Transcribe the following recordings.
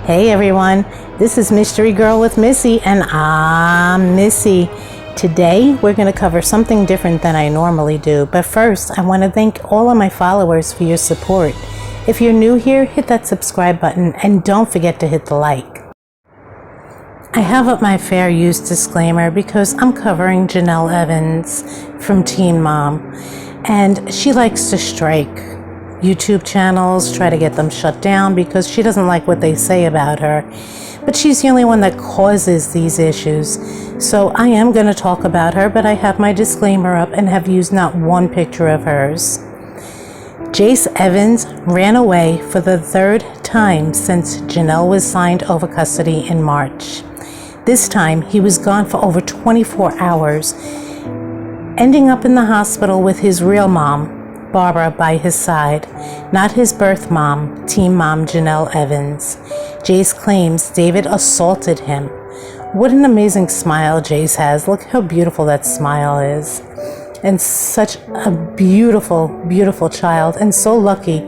Hey everyone, this is Mystery Girl with Missy, and I'm Missy. Today we're going to cover something different than I normally do, but first I want to thank all of my followers for your support. If you're new here, hit that subscribe button and don't forget to hit the like. I have up my fair use disclaimer because I'm covering Jenelle Evans from Teen Mom, and she likes to strike YouTube channels, try to get them shut down because she doesn't like what they say about her. But she's the only one that causes these issues. So I am going to talk about her, but I have my disclaimer up and have used not one picture of hers. Jace Evans ran away for the third time since Jenelle was signed over custody in March. This time he was gone for over 24 hours, ending up in the hospital with his real mom, Barbara, by his side, not his birth mom, Teen Mom Jenelle Evans. Jace claims David assaulted him. What an amazing smile Jace has. Look how beautiful that smile is. And such a beautiful, beautiful child, and so lucky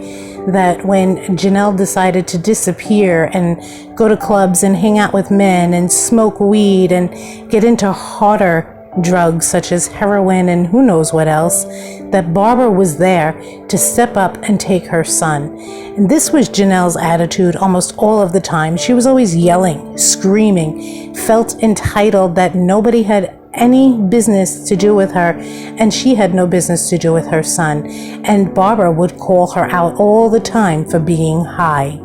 that when Jenelle decided to disappear and go to clubs and hang out with men and smoke weed and get into harder drugs such as heroin and who knows what else, that Barbara was there to step up and take her son. And this was Jenelle's attitude almost all of the time. She was always yelling, screaming, felt entitled that nobody had any business to do with her, and she had no business to do with her son. And Barbara would call her out all the time for being high.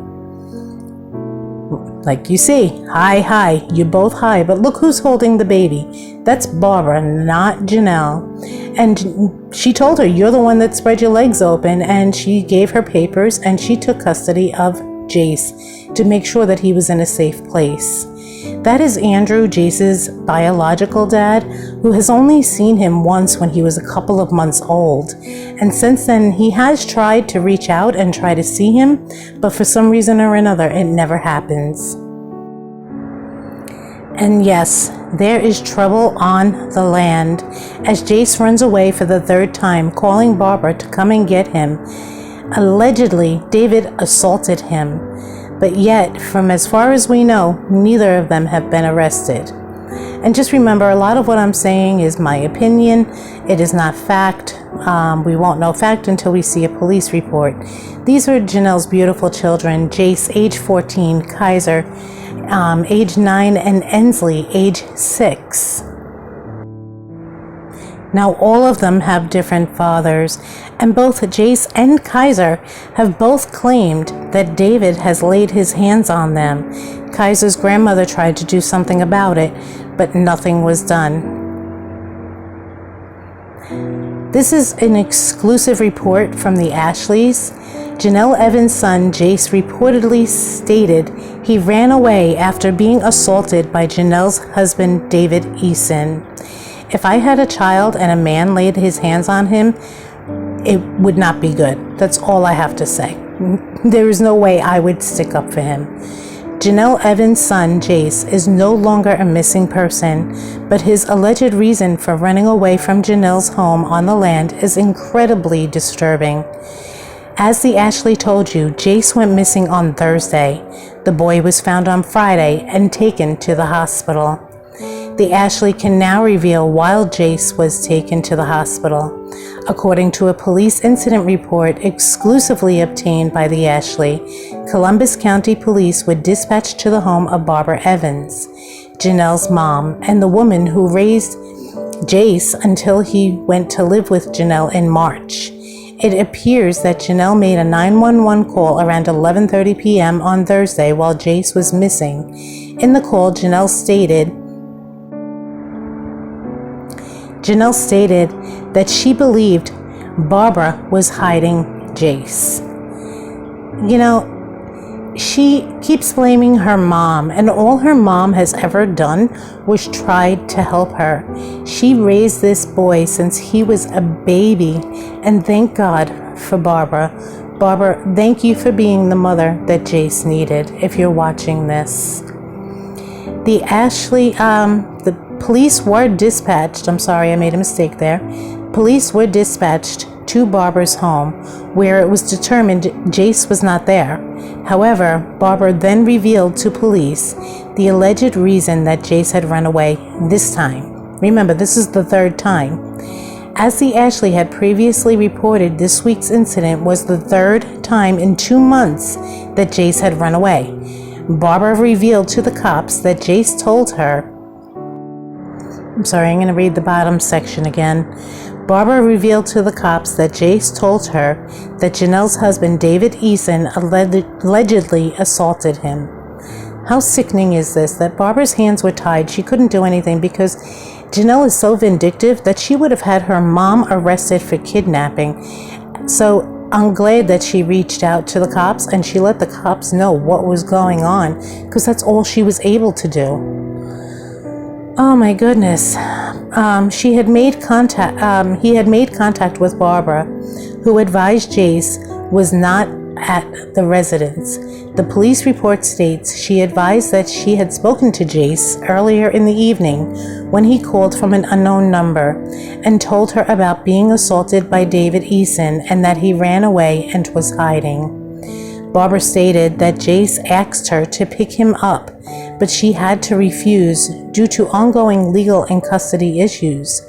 Like you see, hi, you're both high, but look who's holding the baby. That's Barbara, not Jenelle. And she told her, you're the one that spread your legs open, and she gave her papers and she took custody of Jace to make sure that he was in a safe place. That is Andrew, Jace's biological dad, who has only seen him once when he was a couple of months old. And since then, he has tried to reach out and try to see him, but for some reason or another, it never happens. And yes, there is trouble on the land as Jace runs away for the third time, calling Barbara to come and get him. Allegedly, David assaulted him. But yet, from as far as we know, neither of them have been arrested. And just remember, a lot of what I'm saying is my opinion. It is not fact. We won't know fact until we see a police report. These are Jenelle's beautiful children: Jace, age 14, Kaiser, age 9, and Ensley, age 6. Now all of them have different fathers, and both Jace and Kaiser have both claimed that David has laid his hands on them. Kaiser's grandmother tried to do something about it, but nothing was done. This is an exclusive report from the Ashleys. Jenelle Evans' son, Jace, reportedly stated he ran away after being assaulted by Jenelle's husband, David Eason. If I had a child and a man laid his hands on him, it would not be good. That's all I have to say. There is no way I would stick up for him. Jenelle Evans' son, Jace, is no longer a missing person, but his alleged reason for running away from Jenelle's home on the land is incredibly disturbing. As the Ashley told you, Jace went missing on Thursday. The boy was found on Friday and taken to the hospital. The Ashley can now reveal why Jace was taken to the hospital. According to a police incident report exclusively obtained by the Ashley, Columbus County Police were dispatched to the home of Barbara Evans, Jenelle's mom, and the woman who raised Jace until he went to live with Jenelle in March. It appears that Jenelle made a 911 call around 11:30 p.m. on Thursday while Jace was missing. In the call, Jenelle stated that she believed Barbara was hiding Jace. You know, she keeps blaming her mom, and all her mom has ever done was tried to help her. She raised this boy since he was a baby, and thank God for Barbara. Barbara, thank you for being the mother that Jace needed, if you're watching this. The police were dispatched. I'm sorry, I made a mistake there. Police were dispatched to Barbara's home, where it was determined Jace was not there. However, Barbara then revealed to police the alleged reason that Jace had run away this time. Remember, this is the third time. As the Ashley had previously reported, this week's incident was the third time in 2 months that Jace had run away. Barbara revealed to the cops that Jace told her, I'm going to read the bottom section again. Barbara revealed to the cops that Jace told her that Janelle's husband, David Eason, allegedly assaulted him. How sickening is this, that Barbara's hands were tied. She couldn't do anything because Jenelle is so vindictive that she would have had her mom arrested for kidnapping. So I'm glad that she reached out to the cops and she let the cops know what was going on, because that's all she was able to do. Oh my goodness. He had made contact with Barbara, who advised Jace was not at the residence. The police report states she advised that she had spoken to Jace earlier in the evening when he called from an unknown number and told her about being assaulted by David Eason and that he ran away and was hiding. Barbara stated that Jace asked her to pick him up, but she had to refuse due to ongoing legal and custody issues.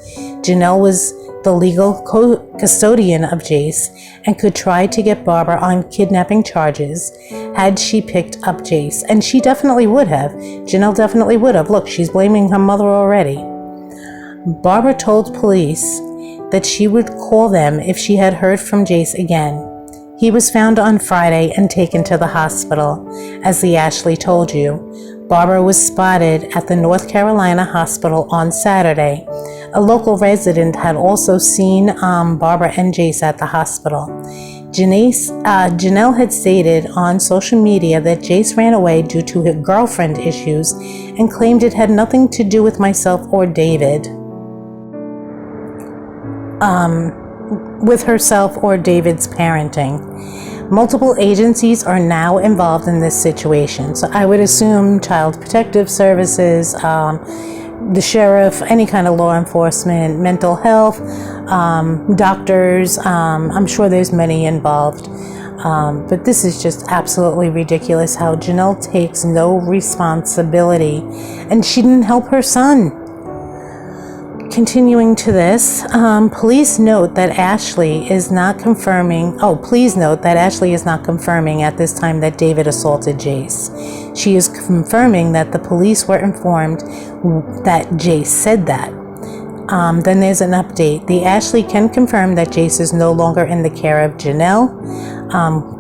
Janelle was the legal custodian of Jace and could try to get Barbara on kidnapping charges had she picked up Jace. And she definitely would have. Janelle definitely would have. Look, she's blaming her mother already. Barbara told police that she would call them if she had heard from Jace again. He was found on Friday and taken to the hospital, as the Ashley told you. Barbara was spotted at the North Carolina hospital on Saturday. A local resident had also seen Barbara and Jace at the hospital. Janelle had stated on social media that Jace ran away due to his girlfriend issues and claimed it had nothing to do with myself or David. With herself or David's parenting. Multiple agencies are now involved in this situation. So I would assume Child Protective Services, the sheriff, any kind of law enforcement, mental health, doctors. I'm sure there's many involved. But this is just absolutely ridiculous how Janelle takes no responsibility and she didn't help her son. Continuing to this, police note that Ashley is not confirming. Please note that Ashley is not confirming at this time that David assaulted Jace. She is confirming that the police were informed that Jace said that. Then there's an update. The Ashley can confirm that Jace is no longer in the care of Janelle.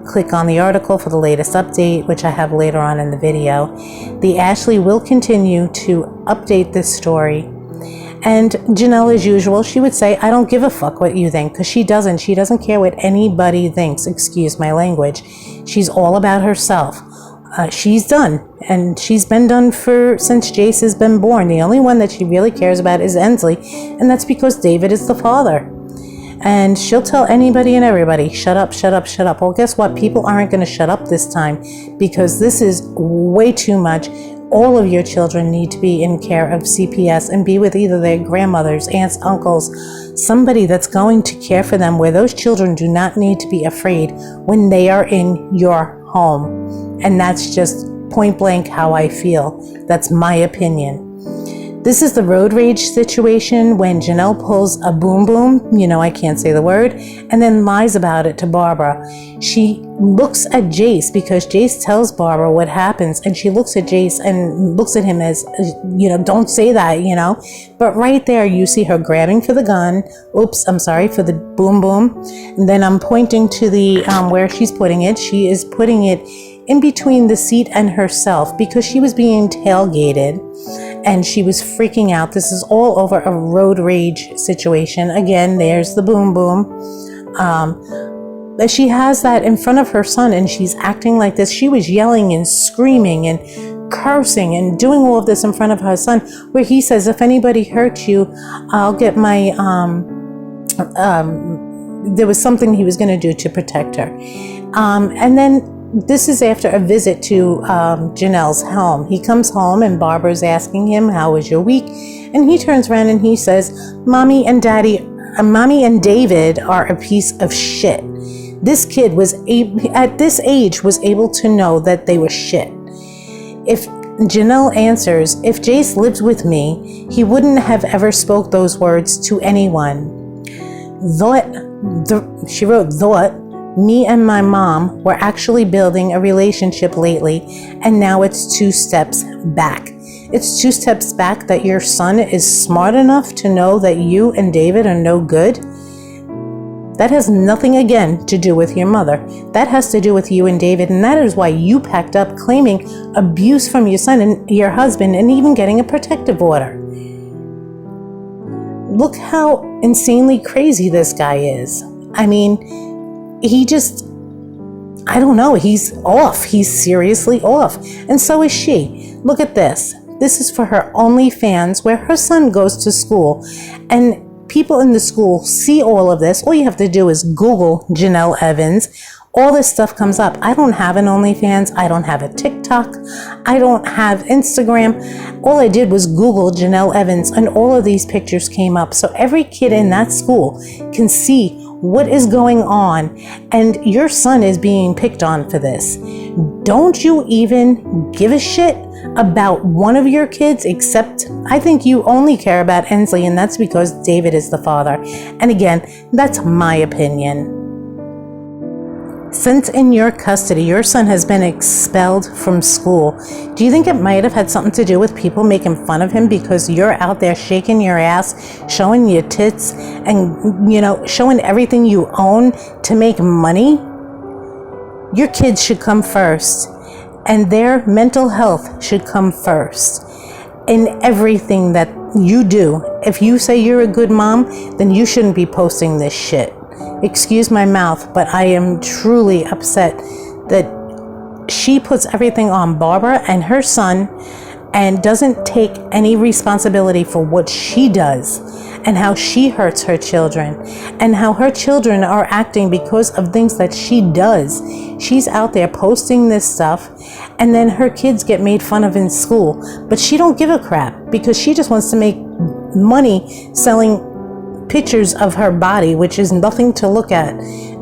Click on the article for the latest update, which I have later on in the video. The Ashley will continue to update this story. And Janelle, as usual, she would say, I don't give a fuck what you think, because she doesn't. She doesn't care what anybody thinks. Excuse my language. She's all about herself. She's done, and she's been done since Jace has been born. The only one that she really cares about is Ensley, and that's because David is the father. And she'll tell anybody and everybody, shut up, shut up, shut up. Well, guess what? People aren't going to shut up this time, because this is way too much. All of your children need to be in care of CPS and be with either their grandmothers, aunts, uncles, somebody that's going to care for them, where those children do not need to be afraid when they are in your home. And that's just point blank how I feel. That's my opinion. This is the road rage situation when Janelle pulls a boom boom, I can't say the word, and then lies about it to Barbara. She looks at Jace because Jace tells Barbara what happens, and she looks at Jace and looks at him as, don't say that, But right there you see her grabbing for the gun. Oops, I'm sorry, for the boom boom. And then I'm pointing to the where she's putting it. She is putting it in between the seat and herself because she was being tailgated and she was freaking out. This is all over a road rage situation. Again, there's the boom boom. She has that in front of her son and she's acting like this. She was yelling and screaming and cursing and doing all of this in front of her son, where he says, if anybody hurts you, I'll get my, there was something he was going to do to protect her. And then this is after a visit to Janelle's home. He comes home and Barbara's asking him, how was your week? And he turns around and he says, Mommy and Daddy Mommy and David are a piece of shit. This kid at this age was able to know that they were shit. If Jenelle answers, if Jace lived with me, he wouldn't have ever spoke those words to anyone. She wrote, me and my mom were actually building a relationship lately, and now it's 2 steps back. It's 2 steps back that your son is smart enough to know that you and David are no good. That has nothing, again, to do with your mother. That has to do with you and David, and that is why you packed up claiming abuse from your son and your husband and even getting a protective order. Look how insanely crazy this guy is. I mean, I don't know, he's off. He's seriously off. And so is she. Look at this. This is for her OnlyFans, where her son goes to school. And people in the school see all of this. All you have to do is Google Jenelle Evans. All this stuff comes up. I don't have an OnlyFans. I don't have a TikTok. I don't have Instagram. All I did was Google Jenelle Evans, and all of these pictures came up. So every kid in that school can see what is going on, and your son is being picked on for this. Don't you even give a shit about one of your kids, except I think you only care about Ensley, and that's because David is the father. And again, that's my opinion. Since in your custody, your son has been expelled from school. Do you think it might have had something to do with people making fun of him because you're out there shaking your ass, showing your tits, and, showing everything you own to make money? Your kids should come first, and their mental health should come first in everything that you do. If you say you're a good mom, then you shouldn't be posting this shit. Excuse my mouth, but I am truly upset that she puts everything on Barbara and her son and doesn't take any responsibility for what she does and how she hurts her children and how her children are acting because of things that she does. She's out there posting this stuff, and then her kids get made fun of in school, but she don't give a crap because she just wants to make money selling pictures of her body, which is nothing to look at.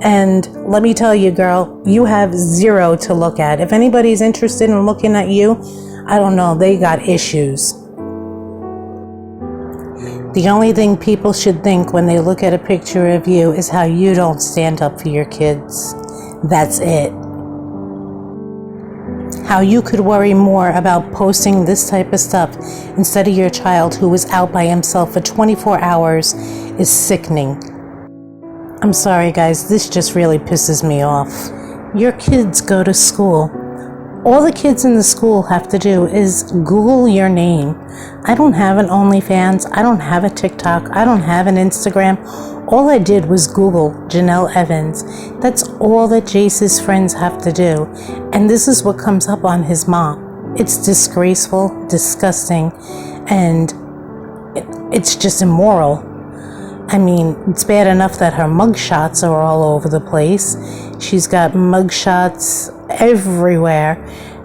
And let me tell you, girl, you have 0 to look at. If anybody's interested in looking at you, I don't know, they got issues. The only thing people should think when they look at a picture of you is how you don't stand up for your kids. That's it. How you could worry more about posting this type of stuff instead of your child who was out by himself for 24 hours is sickening. I'm sorry, guys, this just really pisses me off. Your kids go to school. All the kids in the school have to do is Google your name. I don't have an OnlyFans. I don't have a TikTok. I don't have an Instagram. All I did was Google Jenelle Evans. That's all that Jace's friends have to do. And this is what comes up on his mom. It's disgraceful, disgusting, and it's just immoral. I mean, it's bad enough that her mugshots are all over the place. She's got mugshots everywhere.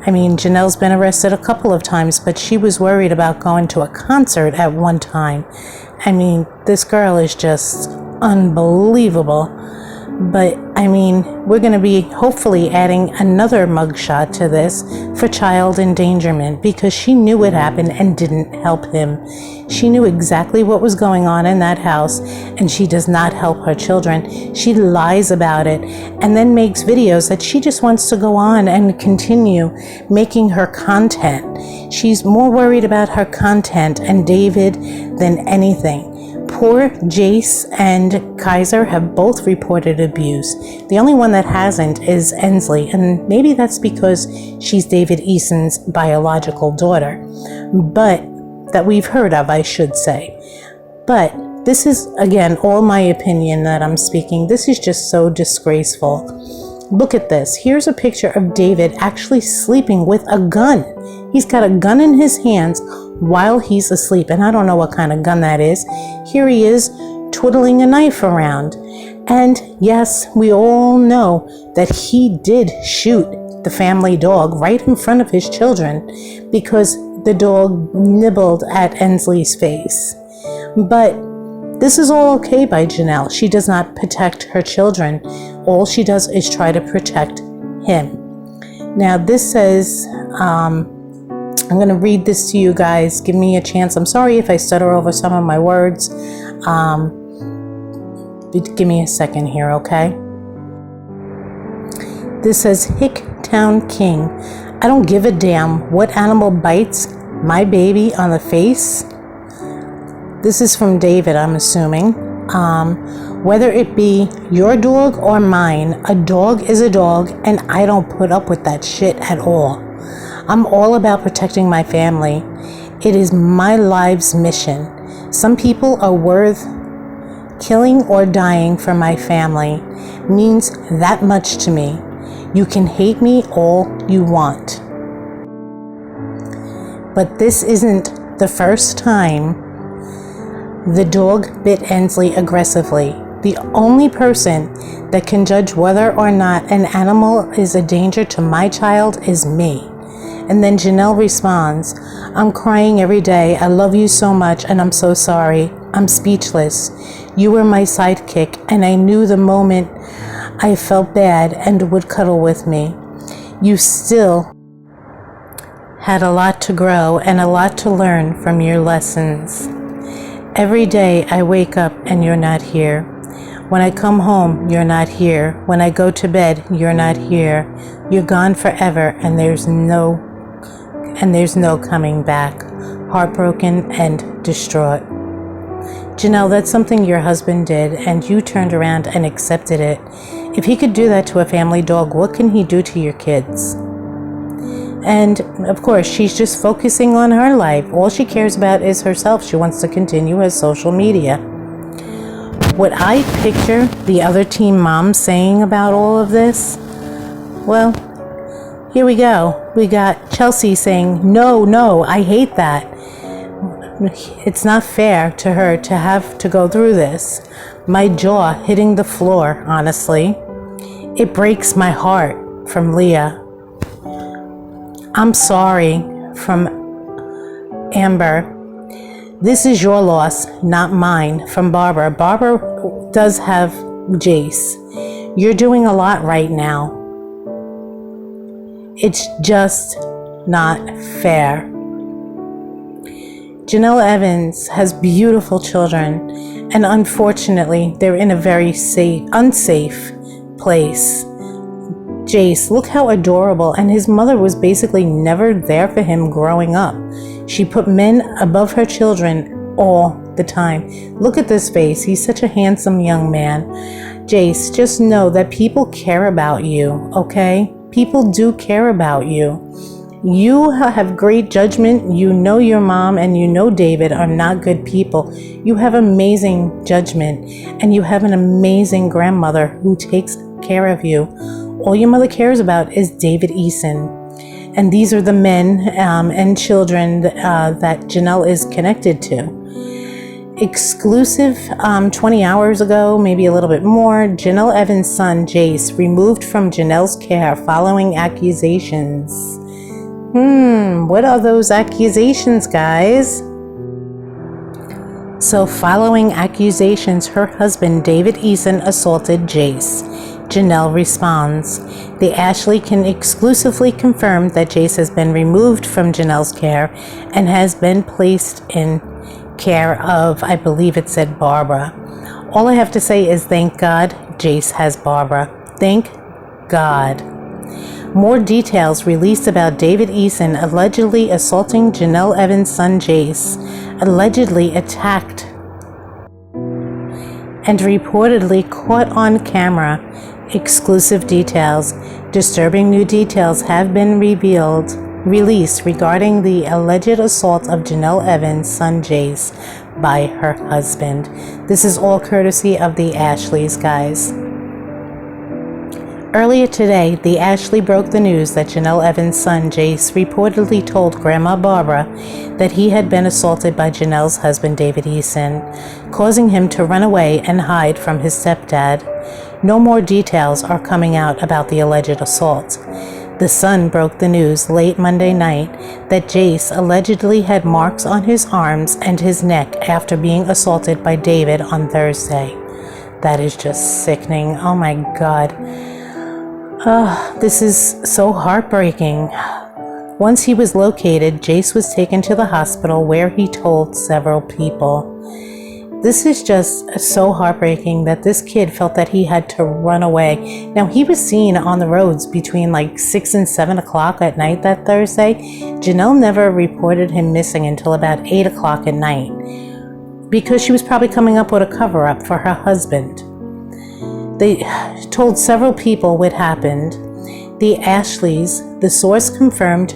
I mean, Janelle's been arrested a couple of times, but she was worried about going to a concert at one time. I mean, this girl is just unbelievable. But, I mean, we're going to be hopefully adding another mugshot to this for child endangerment because she knew what happened and didn't help him. She knew exactly what was going on in that house, and she does not help her children. She lies about it and then makes videos that she just wants to go on and continue making her content. She's more worried about her content and David than anything. Poor Jace and Kaiser have both reported abuse. The only one that hasn't is Ensley, and maybe that's because she's David Eason's biological daughter. But that we've heard of, I should say. But this is, again, all my opinion that I'm speaking. This is just so disgraceful. Look at this. Here's a picture of David actually sleeping with a gun. He's got a gun in his hands while he's asleep, and I don't know what kind of gun that is. Here he is twiddling a knife around. And yes, we all know that he did shoot the family dog right in front of his children because the dog nibbled at Ensley's face. But This is all okay by Jenelle. She does not protect her children. All she does is try to protect him. Now this says, I'm going to read this to you guys. Give me a chance. I'm sorry if I stutter over some of my words. Give me a second here, okay? This says, Hicktown King. I don't give a damn what animal bites my baby on the face. This is from David, I'm assuming. Whether it be your dog or mine, a dog is a dog, and I don't put up with that shit at all. I'm all about protecting my family. It is my life's mission. Some people are worth killing or dying for my family. Means that much to me. You can hate me all you want. But this isn't the first time the dog bit Ensley aggressively. The only person that can judge whether or not an animal is a danger to my child is me. And then Jenelle responds, I'm crying every day. I love you so much and I'm so sorry. I'm speechless. You were my sidekick and I knew the moment I felt bad and would cuddle with me. You still had a lot to grow and a lot to learn from your lessons. Every day I wake up and you're not here. When I come home, you're not here. When I go to bed, you're not here. You're gone forever and there's no coming back. Heartbroken and distraught. Janelle, that's something your husband did and you turned around and accepted it. If he could do that to a family dog, what can he do to your kids? And of course, she's just focusing on her life. All she cares about is herself. She wants to continue her social media. What I picture the other teen moms saying about all of this, well, here we go. We got Chelsea saying, no, I hate that. It's not fair to her to have to go through this. My jaw hitting the floor, honestly. It breaks my heart, from Leah. I'm sorry, from Amber. This is your loss, not mine, from Barbara. Barbara does have Jace. You're doing a lot right now. It's just not fair. Jenelle Evans has beautiful children, and unfortunately, they're in a very unsafe place. Jace, look how adorable, and his mother was basically never there for him growing up. She put men above her children all the time. Look at this face. He's such a handsome young man. Jace, just know that people care about you, okay? People do care about you. You have great judgment. You know your mom and you know David are not good people. You have amazing judgment, and you have an amazing grandmother who takes care of you. All your mother cares about is David Eason. And these are the men and children that Jenelle is connected to. Exclusive 20 hours ago, maybe a little bit more, Jenelle Evans' son, Jace, removed from Jenelle's care following accusations. What are those accusations, guys? So following accusations, her husband, David Eason, assaulted Jace. Jenelle responds. The Ashley can exclusively confirm that Jace has been removed from Jenelle's care and has been placed in care of, I believe it said Barbara. All I have to say is thank God Jace has Barbara. Thank God. More details released about David Eason allegedly assaulting Jenelle Evans' son Jace, allegedly attacked and reportedly caught on camera. Exclusive details. Disturbing new details have been released regarding the alleged assault of Jenelle Evans' son Jace by her husband. This is all courtesy of the Ashleys, guys. Earlier today, the Ashley broke the news that Jenelle Evans' son Jace reportedly told Grandma Barbara that he had been assaulted by Jenelle's husband David Eason, causing him to run away and hide from his stepdad. No more details are coming out about the alleged assault. The Sun broke the news late Monday night that Jace allegedly had marks on his arms and his neck after being assaulted by David on Thursday. That is just sickening. Oh my God. This is so heartbreaking. Once he was located, Jace was taken to the hospital where he told several people. This is just so heartbreaking that this kid felt that he had to run away. Now, he was seen on the roads between like 6 and 7 o'clock at night that Thursday. Janelle never reported him missing until about 8 o'clock at night because she was probably coming up with a cover-up for her husband. They told several people what happened. The Ashleys, the source confirmed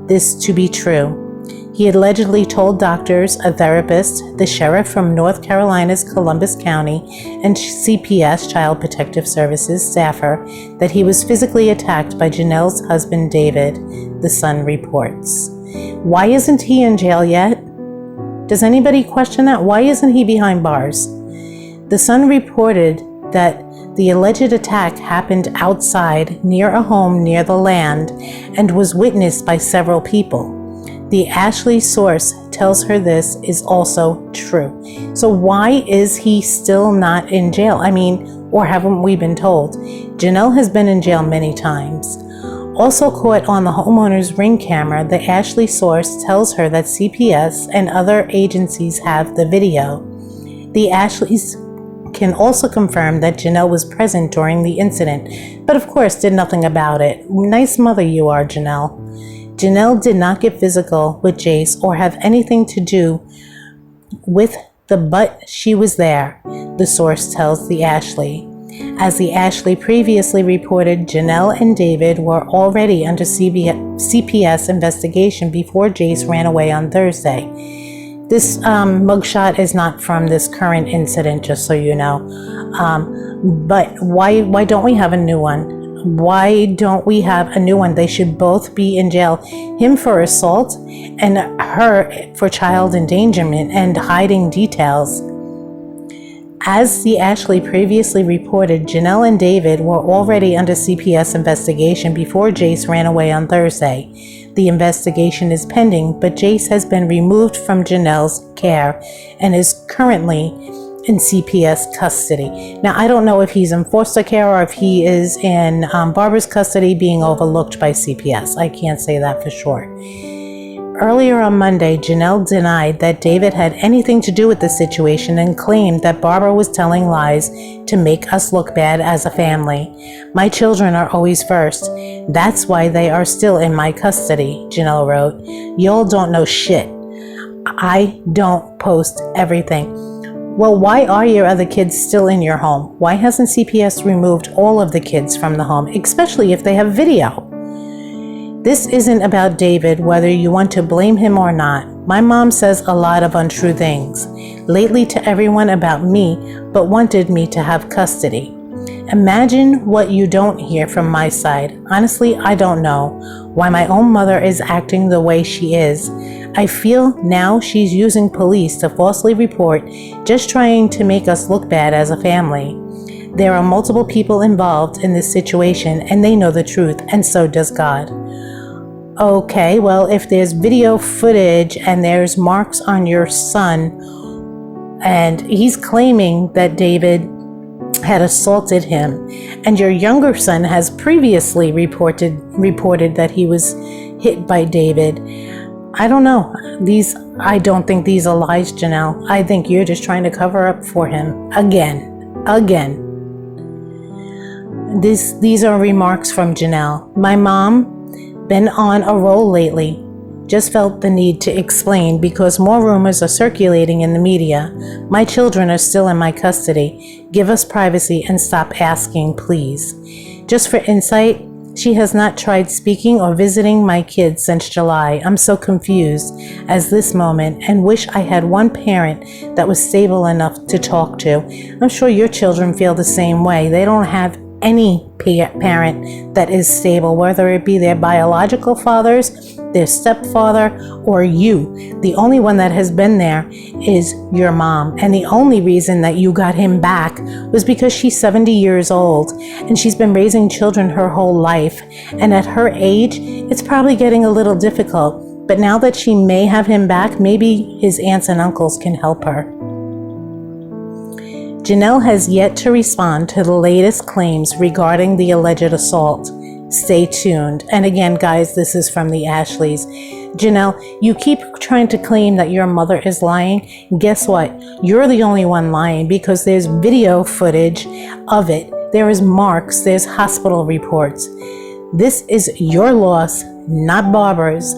this to be true. He allegedly told doctors, a therapist, the sheriff from North Carolina's Columbus County, and CPS, Child Protective Services staffer, that he was physically attacked by Janelle's husband, David, the Sun reports. Why isn't he in jail yet? Does anybody question that? Why isn't he behind bars? The Sun reported that the alleged attack happened outside near a home near the land and was witnessed by several people. The Ashley source tells her this is also true. So why is he still not in jail? I mean, or haven't we been told? Janelle has been in jail many times. Also caught on the homeowner's Ring camera, the Ashley source tells her that CPS and other agencies have the video. The Ashleys can also confirm that Janelle was present during the incident, but of course did nothing about it. Nice mother you are, Janelle. Janelle did not get physical with Jace or have anything to do with but she was there, the source tells the Ashley. As the Ashley previously reported, Janelle and David were already under CPS investigation before Jace ran away on Thursday. This mugshot is not from this current incident, just so you know. But why don't we have a new one? Why don't we have a new one? They should both be in jail. Him for assault and her for child endangerment and hiding details. As the Ashley previously reported, Janelle and David were already under CPS investigation before Jace ran away on Thursday. The investigation is pending, but Jace has been removed from Janelle's care and is currently in CPS custody. Now, I don't know if he's in foster care or if he is in Barbara's custody being overlooked by CPS. I can't say that for sure. Earlier on Monday, Janelle denied that David had anything to do with the situation and claimed that Barbara was telling lies to make us look bad as a family. My children are always first. That's why they are still in my custody, Janelle wrote. Y'all don't know shit. I don't post everything. Well, why are your other kids still in your home? Why hasn't CPS removed all of the kids from the home, especially if they have video? This isn't about David, whether you want to blame him or not. My mom says a lot of untrue things lately to everyone about me, but wanted me to have custody. Imagine what you don't hear from my side. Honestly, I don't know why my own mother is acting the way she is. I feel now she's using police to falsely report, just trying to make us look bad as a family. There are multiple people involved in this situation, and they know the truth, and so does God. Okay, well, if there's video footage and there's marks on your son, and he's claiming that David had assaulted him, and your younger son has previously reported that he was hit by David, I don't know. I don't think these are lies, Janelle. I think you're just trying to cover up for him again. These are remarks from Janelle. My mom, been on a roll lately. Just felt the need to explain because more rumors are circulating in the media. My children are still in my custody. Give us privacy and stop asking, please. Just for insight, she has not tried speaking or visiting my kids since July. I'm so confused as this moment and wish I had one parent that was stable enough to talk to. I'm sure your children feel the same way. They don't have any parent that is stable, whether it be their biological fathers, their stepfather, or you. The only one that has been there is your mom. And the only reason that you got him back was because she's 70 years old and she's been raising children her whole life. And at her age, it's probably getting a little difficult. But now that she may have him back, maybe his aunts and uncles can help her. Jenelle has yet to respond to the latest claims regarding the alleged assault. Stay tuned. And again, guys, this is from the Ashleys. Jenelle, you keep trying to claim that your mother is lying. Guess what? You're the only one lying, because there's video footage of it. There is marks. There's hospital reports. This is your loss, not Barbara's.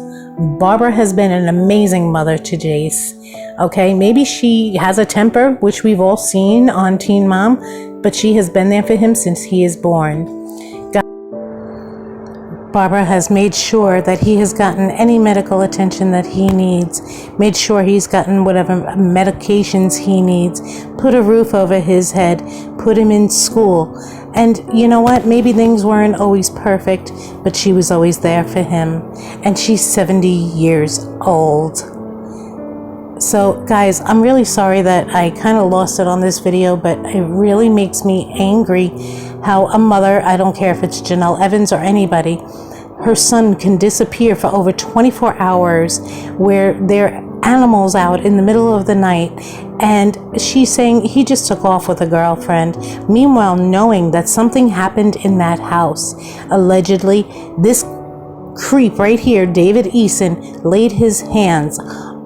Barbara has been an amazing mother to Jace. Okay, maybe she has a temper, which we've all seen on Teen Mom, but she has been there for him since he is born. Barbara has made sure that he has gotten any medical attention that he needs, made sure he's gotten whatever medications he needs, put a roof over his head, put him in school. And you know what? Maybe things weren't always perfect, but she was always there for him. And she's 70 years old. So guys, I'm really sorry that I kind of lost it on this video, but it really makes me angry how a mother, I don't care if it's Jenelle Evans or anybody, her son can disappear for over 24 hours where there are animals out in the middle of the night, and she's saying he just took off with a girlfriend. Meanwhile, knowing that something happened in that house. Allegedly, this creep right here, David Eason, laid his hands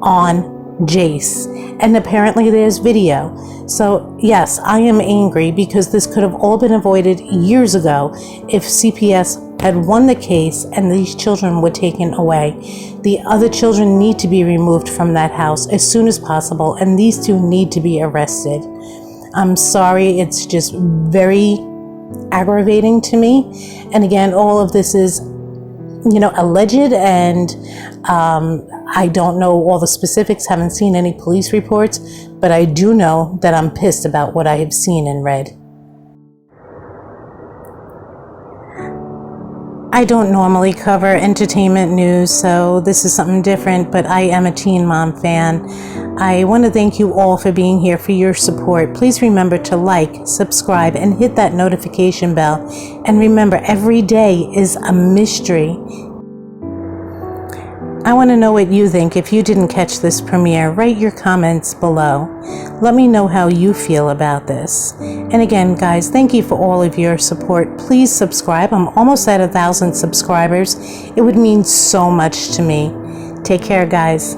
on Jace, and apparently there's video. So yes, I am angry because this could have all been avoided years ago if CPS had won the case and these children were taken away. The other children need to be removed from that house as soon as possible, and these two need to be arrested. I'm sorry, it's just very aggravating to me. And again, all of this is, alleged, and I don't know all the specifics, haven't seen any police reports, but I do know that I'm pissed about what I have seen and read. I don't normally cover entertainment news, so this is something different, but I am a Teen Mom fan. I want to thank you all for being here, for your support. Please remember to like, subscribe, and hit that notification bell. And remember, every day is a mystery. I want to know what you think. If you didn't catch this premiere, write your comments below. Let me know how you feel about this. And again, guys, thank you for all of your support. Please subscribe. I'm almost at 1,000 subscribers. It would mean so much to me. Take care, guys.